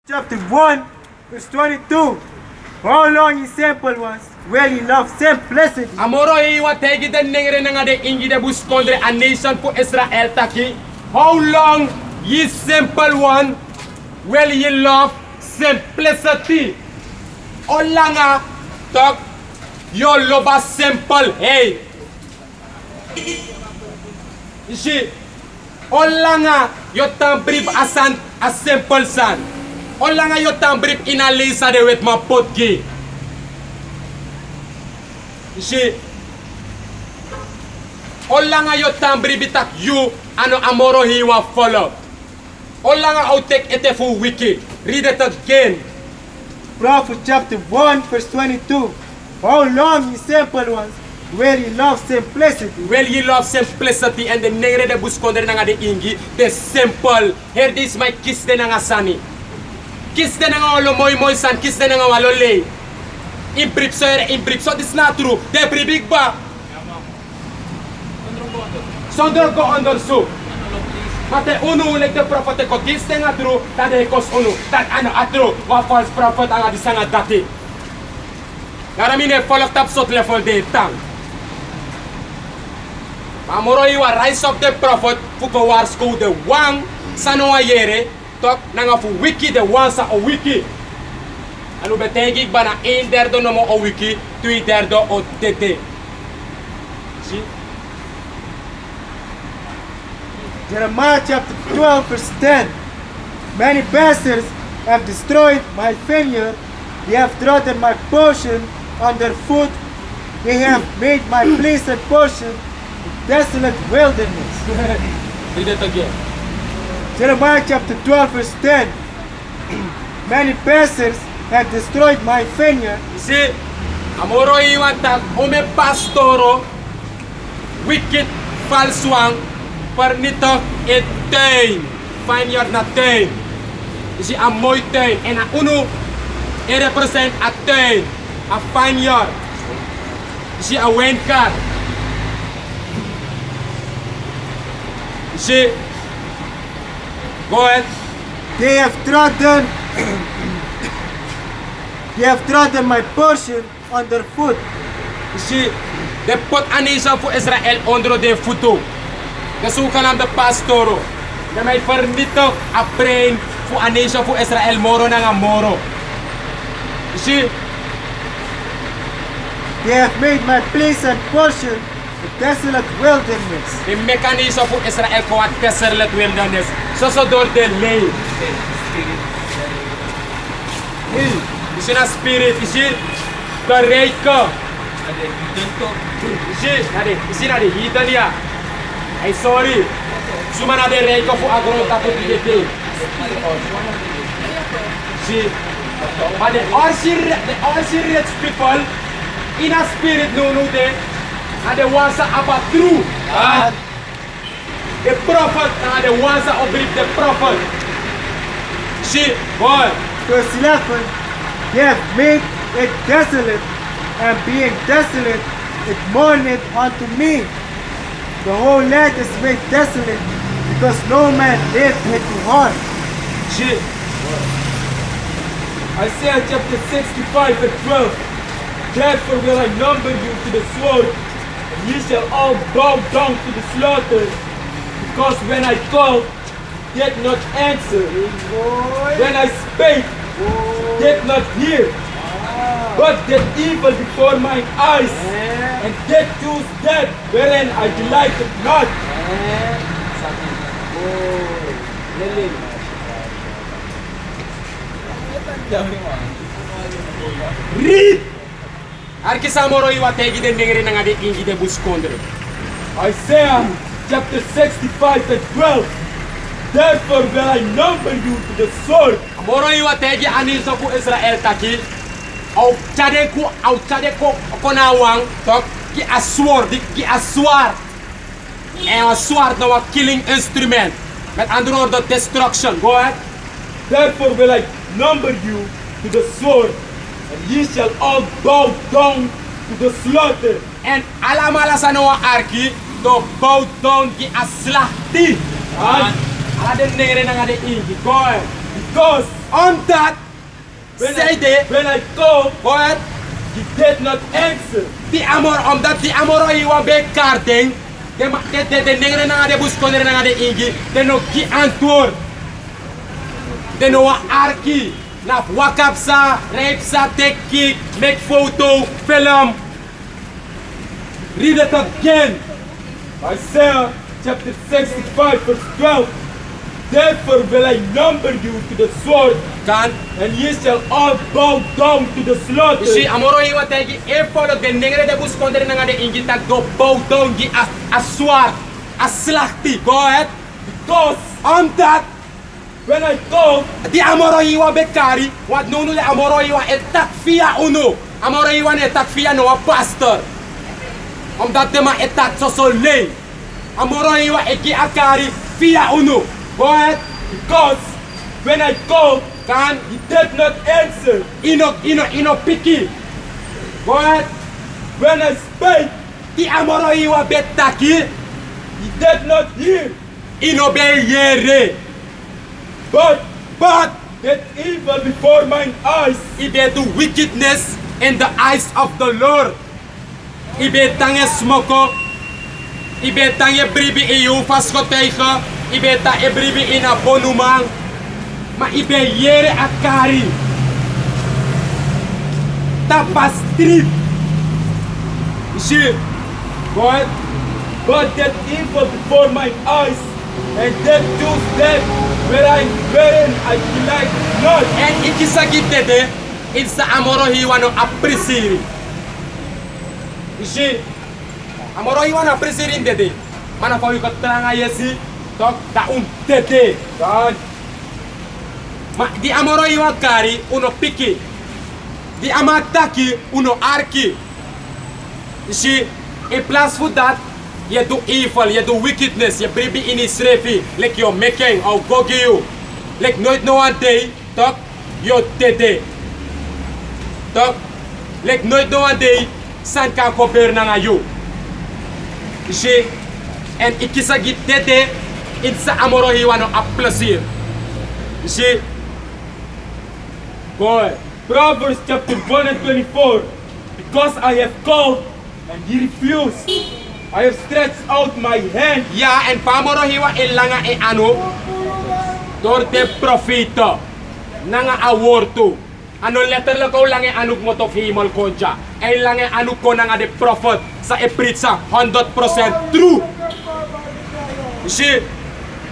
Chapter 1, verse 22. How long his simple was, well he loved simplicity. Amoro iwa tegi den nengre nga de ingi de buskondre a nation for Israel taki. How long ye simple one, well ye love simplicity. Olanga talk yo loba simple. Hey. Ishi olanga yo tambrib asan a simple san. Olanga yo tambrib ina lisa de wet ma potgi. Ishi olanga yo tambrib itak you ano amoro hiwa follow. Olanga outek ete fu wiki. Read it again. Proverbs chapter 1, verse 22. How long his simple ones, well he loved simplicity. Well, you love simplicity and the nere de buskonder nga de ingi, the simple. Here this my kiss de nga sani. Kiss de nga walo moy san, kiss de nga walo lay. Imbrip so this not true. De big ba. Sondor go under so. Mate unu like the prophet ko kiss de nga true, that de kos unu. That ano atro, wa false prophet nga di sanga dati. Garamine follow tap sot level de tang. Amoro iwa rise of the prophet fuko warsko the wang sanoa yere tok nanga fu wiki the one sa o wiki. Anu betegi bana 1/3 no mo o wiki, 2/3 o tete. See? Jeremiah chapter 12, verse 10. Many bastards have destroyed my vineyard. They have trodden my portion underfoot. They have made my pleasant portion desolate wilderness. Read it again. Jeremiah chapter 12, verse 10. Many bastards have destroyed my vineyard. See? Amoro iwa tak ome pastoro wicked false wang pernito etain vineyard na tain. See a moy tain en a uno it represent a tain, a vineyard. See a wine card. See, go ahead. They have trodden my portion underfoot. See, they put a nation for Israel under their foot. The sukan of the pastoro. They may permito a brain for a nation for Israel moro na nga moro. See, they have made my pleasant portion a desolate wilderness. the mechanism for Israel ko at desolate wilderness. So door de lay. Isi na spirit, isi the reiko. Isi na de hidden ya. Ay sorry. Suma na de reiko for agro tapo pidete. See, but the all serious people in a spirit no de and the ones that about true. The prophet and the ones that obey the prophet. See, boy. Verse 11. They have made it desolate, and being desolate, it mourneth unto me. The whole land is made desolate, because no man lived it to harm. See. Isaiah chapter 65 and 12. Therefore will I number you to the sword, and ye shall all bow down to the slaughter. Because when I called, did not answer. When I spake, did not hear. But did evil before mine eyes, and did choose that wherein I delighted not. Read! Arkisamoro iwa tegi de nengere nga de ingi de buskondre. Isaiah chapter 65 and 12. Therefore will I number you to the sword. Amoro iwa tegi anisa ku Israel taki. Au chade ko konawang tok ki aswar. En a sword na killing instrument. Met andere woorden destruction. Go ahead. Therefore will I number you to the sword, and ye shall all bow down to the slaughter. And alamala sa nawa arki to bow down ki aslahti. Ala den nere na nga de ingi. Go ahead. Because omdat when I call, what? He did not answer. Omdat die amoro iwa be karding, de nengre na de buskondere na de ingi, de no ki antwoord. De no arki, na wakapsa, reipsa, take kick, make photo, film. Read it again. Isaiah chapter 65 verse 12. Therefore will I number you to the sword, and ye shall all bow down to the slaughter. Si amoro iwa tegi e follow de nengre de buskondere na de ingi tak go bow down gi a sword, a slachti. Go ahead. Because on that when I go, di amoro iwa bekari, wat nunu de amoro iwa etak via uno. Amoro iwa etak via no a pastor. Omdat de ma etak so lay. Amoro iwa eki akari via uno. Go ahead. Because when I called, he did not answer. Ino picky. Go ahead. When I spake, di amoro iwa betaki, he did not hear. Ino be yere. But that evil before mine eyes, ibe do wickedness in the eyes of the Lord. Ibe tange smoko, ibe tange bribi iyo faskoteiga, ibe ta e bribi ina bonumang, ma ibe yere akari. Tapas trip. See, God, but that evil before mine eyes, and that choose that wherein I delight not. And ikisagite de, it's the amoro hiwano appreciate. You see, amoro hiwano appreciate dede. Mana fawi katranga yesi, tok da tete. God. Ma di amoro hiwa kari uno piki. Di amataki uno arki. You see, in place for that, you do evil, you do wickedness, you baby in his refi, like you're making or gogi you. Like nooit no one day, talk, you're dead. Talk, like nooit no one day, san kan koper na you. You see, and ikisagit dead, it's a amoro hiwano a pleasure. You see, boy, Proverbs chapter 1 and 24, because I have called and he refused. I have stretched out my hand. Ja, en pamoro hiwa ilanga e ano door de profito nanga aworto. Ano letterlijk ko lang e anuk mo to himol ko dya. E lang e anuk ko nanga de prophet sa epritsa 100% true. You see,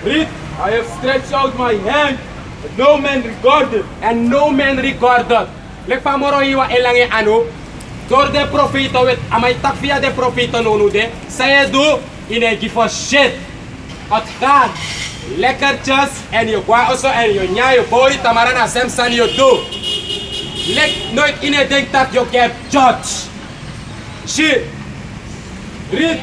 read, I have stretched out my hand, but no man regarded. And no man regarded. Like pamoro hiwa ilang e ano door de profito with amay takvia de profito nono de saya do ine give a shit at God lekkertjes en je kwa also en je nya je body tamara na semsan je do lek nooit ine denk dat je get judge shit read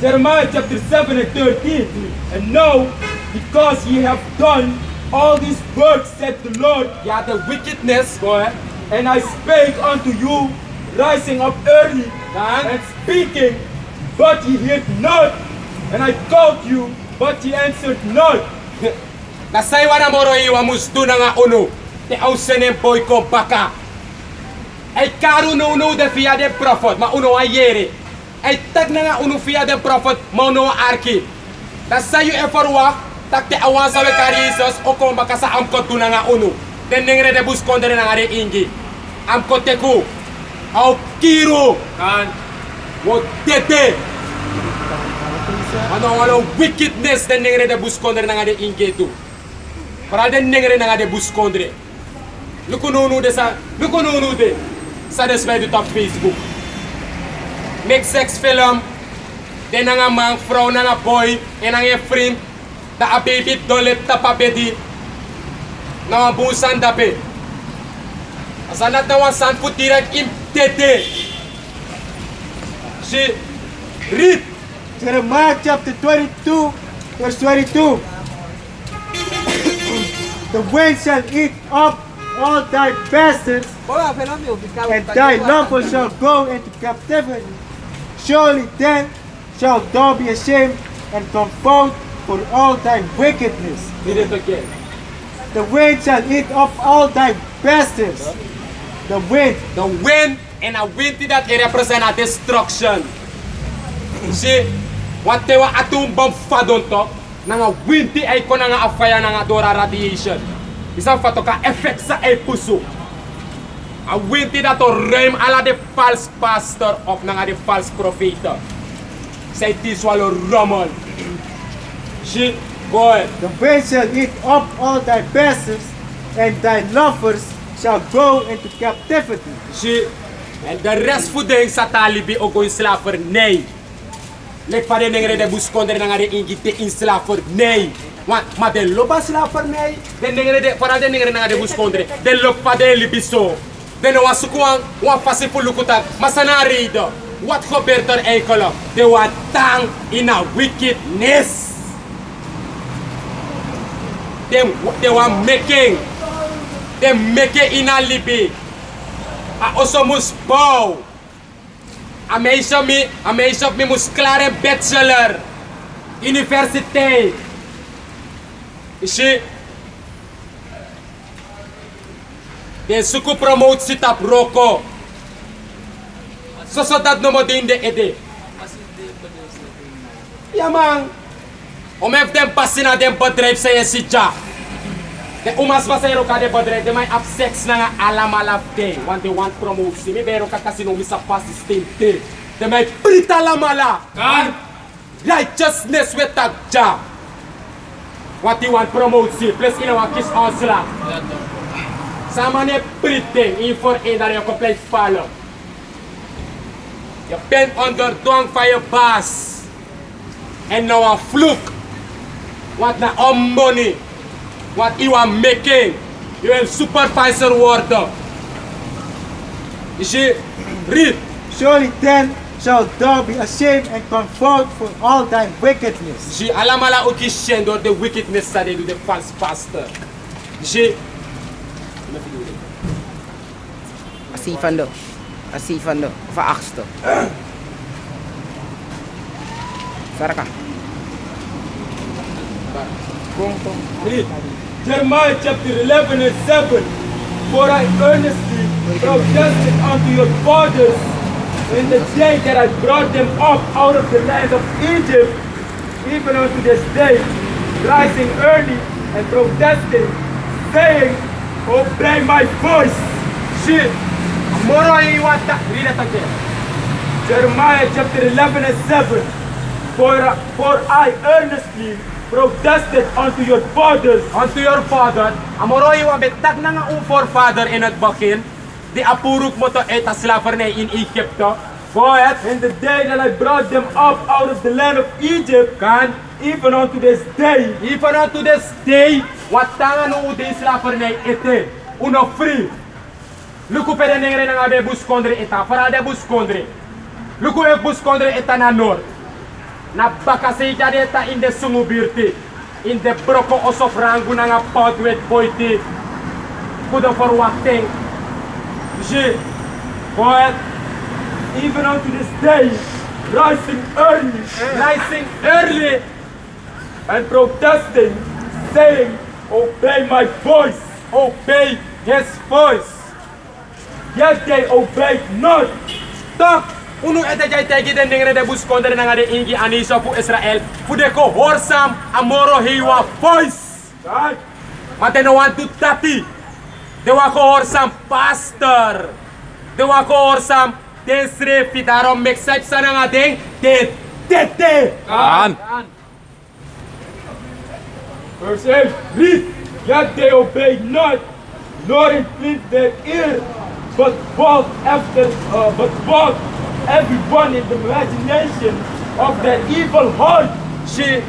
Jeremiah chapter 7 and 13 and now because ye have done all these works, said the Lord, yeah, the wickedness, boy, and I spake unto you, rising up early and speaking, but ye heard not, and I called you, but ye answered not. Nasaywa na moro iwa musdo na nga uno, te ausenen boy ko baka. Ay karu no uno de via de prophet, ma uno ayere. Ay tag na nga uno via de prophet, ma uno arki. Nasayo e forwa, tak te awan sa kari Jesus o kung baka sa amkot ko na nga uno. Teneng re de buskondere na nga re ingi. Amkot te ko. Au kiro. Kan. Wo tete. Ano wickedness teneng re de buskondere na nga re ingi tu. Para teneng re na nga de buskondere. Lukununu de sa desway du top Facebook. Make sex film. Den na nga mang vrouw na nga boy. En ang e friend. Da a baby dolet tapabedi na mabusan dape asanat na wasan putirak im tete si read Jeremiah chapter 22 verse 22. The wind shall eat up all thy bastards, and thy lovers shall go into captivity. Surely then shalt thou be ashamed and confounded for all thy wickedness. Read it again. The wind shall eat up all thy bastards. The wind. The wind, and a wind that represent a destruction. See, what they were atom bomb fadon to, nanga wind ay ko nanga afaya nanga dora radiation. Isa fato ka effect sa ay puso. A wind that to rem ala the false pastor of nanga the false prophet. Say this swallow Roman. See, boy. The wind shall eat up all thy bastards, and thy lovers shall go into captivity. See, and the rest for the sa talibi o go in slaver nee. Lek pa de nengre de buskondre nanga de ingite in slaver nee. Want ma de loba slaver nee. De nengre de para de nengre nanga de buskondre. De lok pa de libiso. De no wasukuan wan fasi pulukutak masana rido. Wat gebeurt er eigenlijk? De wat tang in a wickedness. They were making. They make it in a libi. I also must bow. I meisje me must klare bachelor. Universiteit. You see? De suku promotie tap roko. So dat no mo din de ede. Ja man. Om heeft dem passie naar dem bedrijf zei si ja. De umas basero ka de bedrijf, de mij ab sex na alamalaf day, want they want promotie. Mi bero ka casino mi sa passi stinte. De mij prit alamala. Kan righteousness with a ja. What they want promotie, plus in a kiss ansla. Sama ne prit ding, in voor een dat je compleet follow. Je bent onder dwang van je baas. En nou een vloek. Wat na om money. Wat you are making. Je wil supervisor worden. You see? Read. Surely then shalt thou be ashamed and confounded for all thy wickedness. You see? Alamala ook is shen door de wickedness dat they do the false pastor. You see? Así fando, verachtste. Saraka. Read. Jeremiah chapter 11 and 7. For I earnestly protested unto your fathers in the day that I brought them up out of the land of Egypt, even unto this day, rising early and protesting, saying, obey my voice. Shit. Moro iwan ta. Read it again. Jeremiah chapter 11 and 7. For I earnestly protested unto your fathers. Unto your father. Amoro iwan betak na nga forefather in het begin. Die apuruk mo to eta slavernij in Egypte. Go ahead. In the day that I brought them up out of the land of Egypt. Kan. Even unto this day. Even unto this day. Wat tangan no de slavernij ete. Uno free. Luku pede nengre na ngabe buskondre eta. Para de buskondre. Luku e buskondre eta na nord. Na bakase eta in de sungubirti. In de broko osof rangu na nga podwet boyti. Kudo forwachting. Je. Poet. Even unto this day. Rising early. And protesting. Saying, obey my voice. Obey his voice. Yet they obeyed not. Stop. Uno eta jay tegi den dingre de buskondre na nga de ingi anisa fu Israel. Fu de ko horsam amoro hiwa voice. Right. Maar they no want to tati. De wa ko horsam pastor. De wa ko horsam desrefi daarom mek sip sa nga ding de tete. Kan. Verse 8. Read. Yet they obeyed not, nor inclined their ear, but walked everyone in the imagination of their evil heart. She,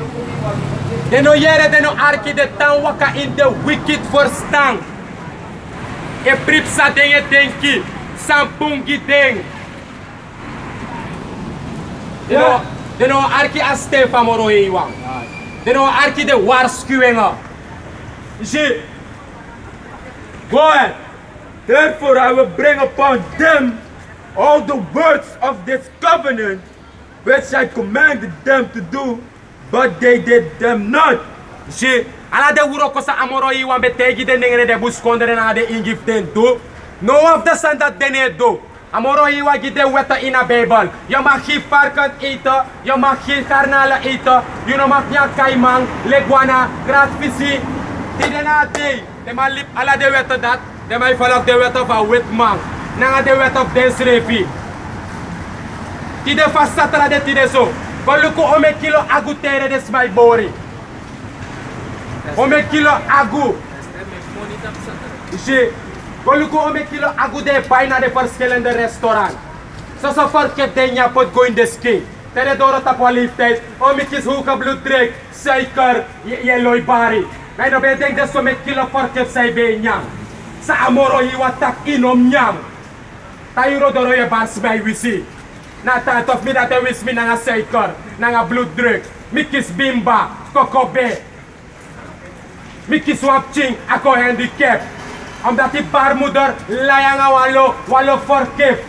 deno yere deno arki de tan waka in the wicked verstand. E pripsa denye denki, sampungi deng. Deno arki aste famoro iwang. Deno arki de waarschuwingen. She, go ahead. Therefore I will bring upon them all the words of this covenant which I commanded them to do, but they did them not. See, ala de wuro ko sa amoro iwan be tegi de nengre de buskondere na de ingif den do. No of the son that dene do. Amoro iwa gide weta in a Bible. Yo maki farkant ito, yo maki karnala ito, you know maknya kaimang, leguana, gratfisi. Tidena day, de malip ala de weta dat, de may falak de weta of a wetmang, nanga de weta of dance refi. Tide fasatra de tide so. Koluko ome kilo agu tere des my bori. Ome kilo agu. Isi, koluko ome kilo agu de paina de perskelen de restaurant. So far kep de nya pot go in the ski. Tere doro tapo lifted. Ome kis hookah blood drink. Shaker yellow bari. May no be denk de so me kilo for kep say be nyang. Sa amoro hiwa tak inom nyang. Tayo doro ye bars may wisi. Na tat of me that I wish me nanga shaker, nanga blood drink, mikis bimba, kokobe, mikis wapching, ako handicap. Omdat die baarmoeder layanga walo forkif.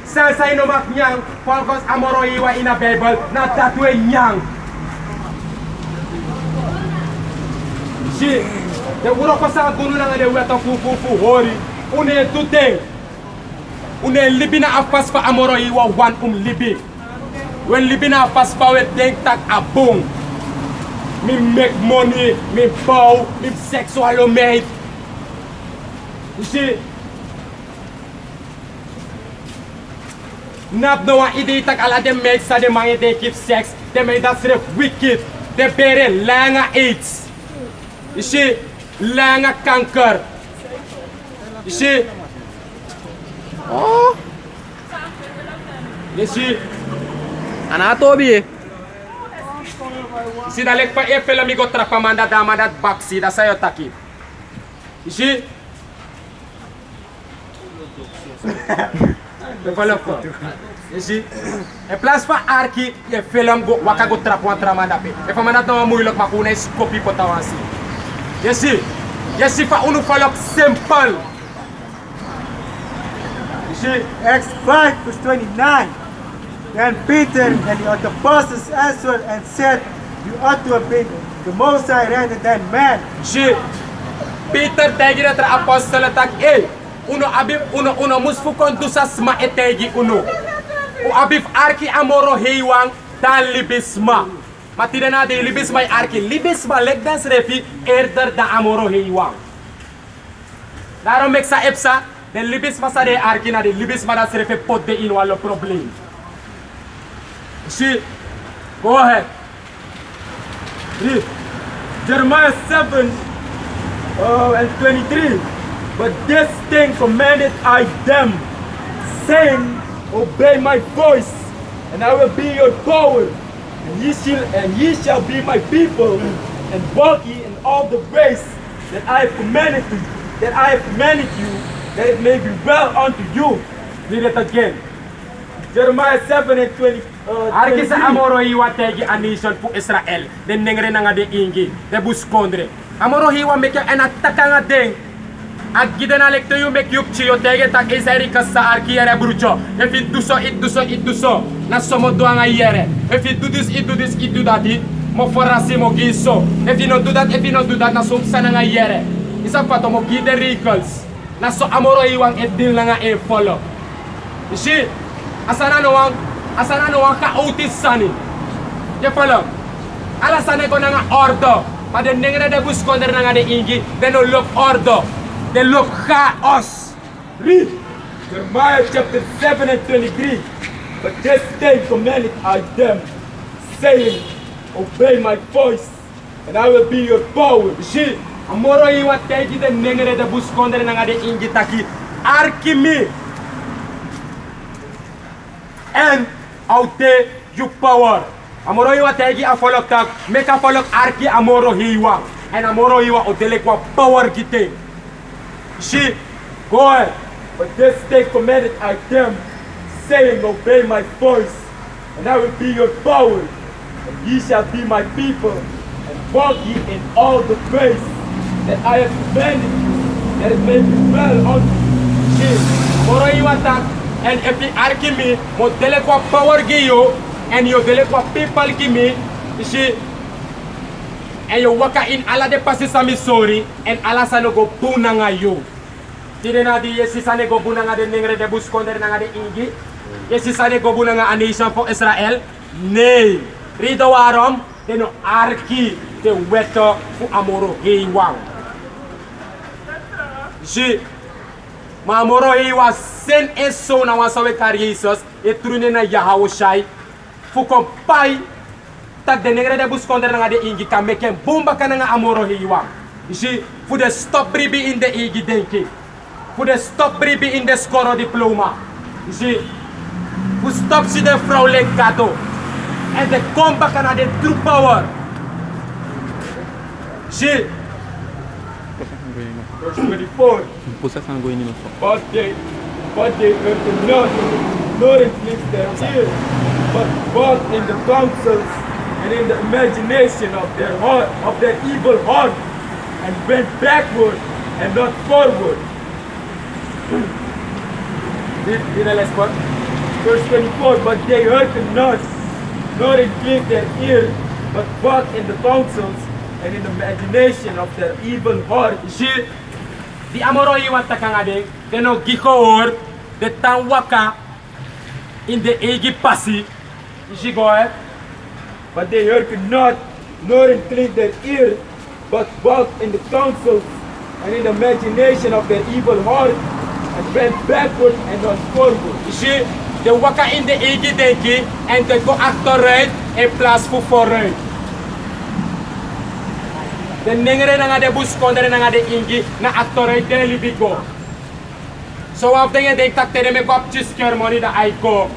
Sa inomak nyang, volgens amoro iwa in a Bible, na tatwe nyang. Si, de uro ko sa gunu nanga de weto fu hori, une tuteng. Une libina afas fa amoro iwa wan libi. When libina afas fa we denk tak abong. Me make money, me bow, me sexual mate. You see? Nap no one idee tak ala dem make sa dem mange de keep sex. Dem make that sort wicked. De bere langa AIDS. You see? Langa kanker. You see? Oh, You see? ana Toby. Si dalek pa e film go trapa manda dama dat baksi da sayo taki. You see? You see? E plus pa arki e film go waka go trapa tramanda pe. E fa mandat no muilok makuna is copy po tawasi. You see? You see fa unu falok simple. Acts 5 verse 29. Then Peter and the other apostles answered and said, you ought to have been the Most High rather than man. Si Peter tegi na tra apostol tak uno abib uno musfukon dusas ma etegi uno. O abib arki amoro heiwang dan libisma. Matira na de libisma arki libisma legdas refi erder da amoro heiwang. Daro meksa epsa de libisma sa de arki na de libisma da refi pot de in walo problem. Si go ahead. Read. Jeremiah 7 and 23. But this thing commanded I them, saying, obey my voice, and I will be your power, and ye shall be my people, and walk ye in all the ways that I have commanded you, that it may be well unto you. Read it again. Jeremiah 7 and 20. Arki sa amoro hiwa tegi a nation pu Israel. Den nengre nga de ingi. De buskondre. Amoro hiwa meke enataka nga deng. Ag gidena lekto yu mek yup chiyo tegi tak isari kasa arki yere brucho. If it do so, it do so, it do so. Na somo doa nga yere. If it do this, it do this, it do that. Mo forasi mo giso. If you not do that, na sumsa na nga yere. Isa pa to mo gide recalls. Na so amoro hiwang edil na nga e follow. You see? Asana no wang ka-autis sani. Ya follow. Ala sana ko nga ordo. Pada nengre de buskonder nga de ingi. They no look ordo. They look chaos. Read. Jeremiah chapter 7 and 23. But this day commanded I them, saying, obey my voice, and I will be your power. See, amoro iwa tegi de nengre de buskonder nga de ingi taki. Arkimi. And out there you power. Amoro hiwa tegi a follow tak. Make a follow arki amoro hiwa. And amoro hiwa o delekwa power gite. She go ahead. But this day commanded I them, saying, obey my voice, and I will be your power, and ye shall be my people, and walk ye in all the ways that I have commanded you, that it may be well unto you. She amoro hiwa tak. And if the arki mi mo delekwa power giyo En yo dele kwa people kimi, isi, en yo waka in ala de pasi sami sorry, en ala sa no go puna nga yo. Tide na di yesi sa ne go puna nga de nengre de buskonder nga de ingi, yesi sa ne go puna nga a nation for Israel, nee. Rito waarom, de no arki, de weto fu amoro heiwang. Isi, ma amoro heiwa sen eso na wasawe kar Jesus, e trune na Yahawashi, fu kompai, tak de negre de buskonder nga de ingi ka meken bomba ka nga amoro heiwang. Isi, fu de stop bribi in de igi denki, fu de stop bribi in de skoro diploma. Isi, fu stop si de vrouwelijk gato, en de komba ka na de true power. Isi, verse 24. Pusat sang gue ini mas. But they heard not, nor inflict their ear, but walk in the counsels and in the imagination of their heart, of their evil heart, and went backward and not forward. Did I last part? Verse 24, but they heard not, nor inclined their ear, but walked in the counsels and in the imagination of their evil heart. See, di amoro iwan takangade, teno gikoor, de tanwaka, in the egi pasi, you go ahead. But they heard not, nor inclined their ear, but walked in the counsels and in the imagination of their evil heart, and went backward and not forward. You see, they waka in the egi denki, and they go achteruit in plaats voor vooruit. De nengere na nga de buskonder na nga de ingi na achteruit de libigo. So after you denk tak tere me kop chisker money da aiko,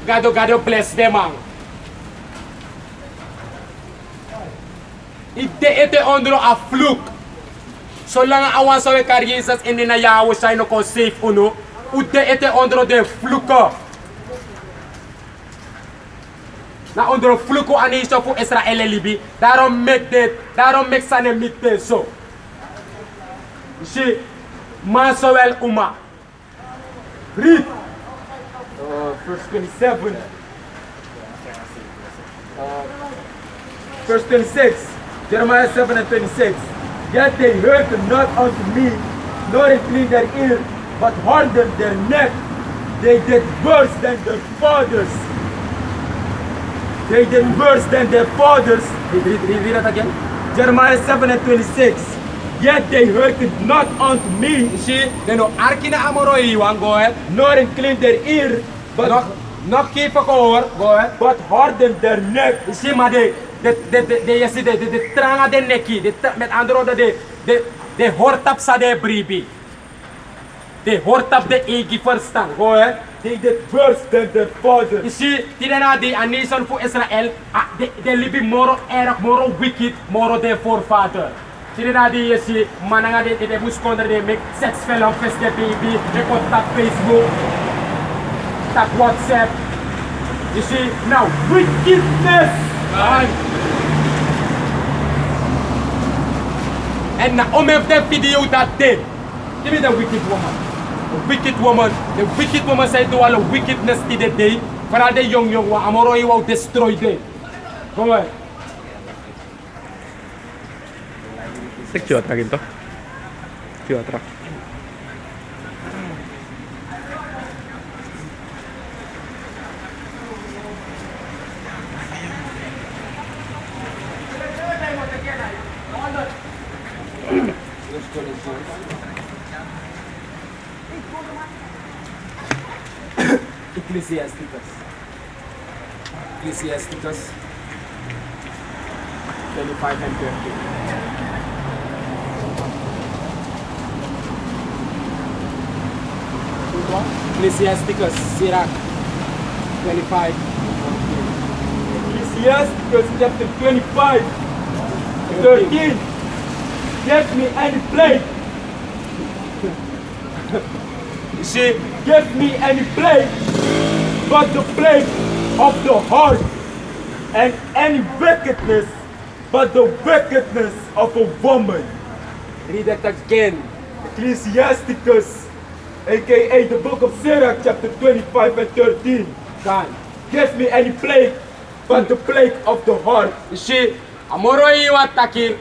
gado bless them man. Ite ete ondro a fluk. Zolang awan sa we karjesas in na Yahawashi no kon safe uno, ute ete ondro de fluka. Na ondro fluko anisha fu Israel libi, daarom make sane mitte so. Si Masowel Uma. Read verse 27. Verse 26. Jeremiah 7 and 26. Yet they heard not unto me, nor inclined their ear, but hardened their neck. They did worse than their fathers. They did worse than their fathers. Read that again. Jeremiah 7 and 26. Yet they hearkened not unto me. You see, they know arkina amoro iwan, go ahead. Nor inclined their ear, but not keep a go ahead. But hardened their neck. You see, maar de tranga de neki, met andere woorden, de hoort op sa de bribi. De hoort op de egi verstand, go ahead. They did worse than their fathers. You see, tirana di a nation for Israel, they live more erg, more wicked, more their forefather. Tirana di you see, mananga de buskonder de make sex fellow fest de baby, they contact Facebook, tap WhatsApp. You see, now wickedness. And now, of the video that day, give me the wicked woman. The wicked woman said to all the wickedness in the day, for all the young one, amoro will destroy them. Go ahead. Sekcio atra gitu. Sekcio atra. Ecclesiasticus 25 and 30. Ecclesiasticus, Sirach 25. Ecclesiasticus chapter 25, 13. Get me any plague. You see, give me any plague but the plague of the heart, and any wickedness but the wickedness of a woman. Read that again. Ecclesiasticus, aka the book of Sirach, chapter 25 and 13. God, give me any plague van de plek of the heart. Dus je, amoro iwa taki,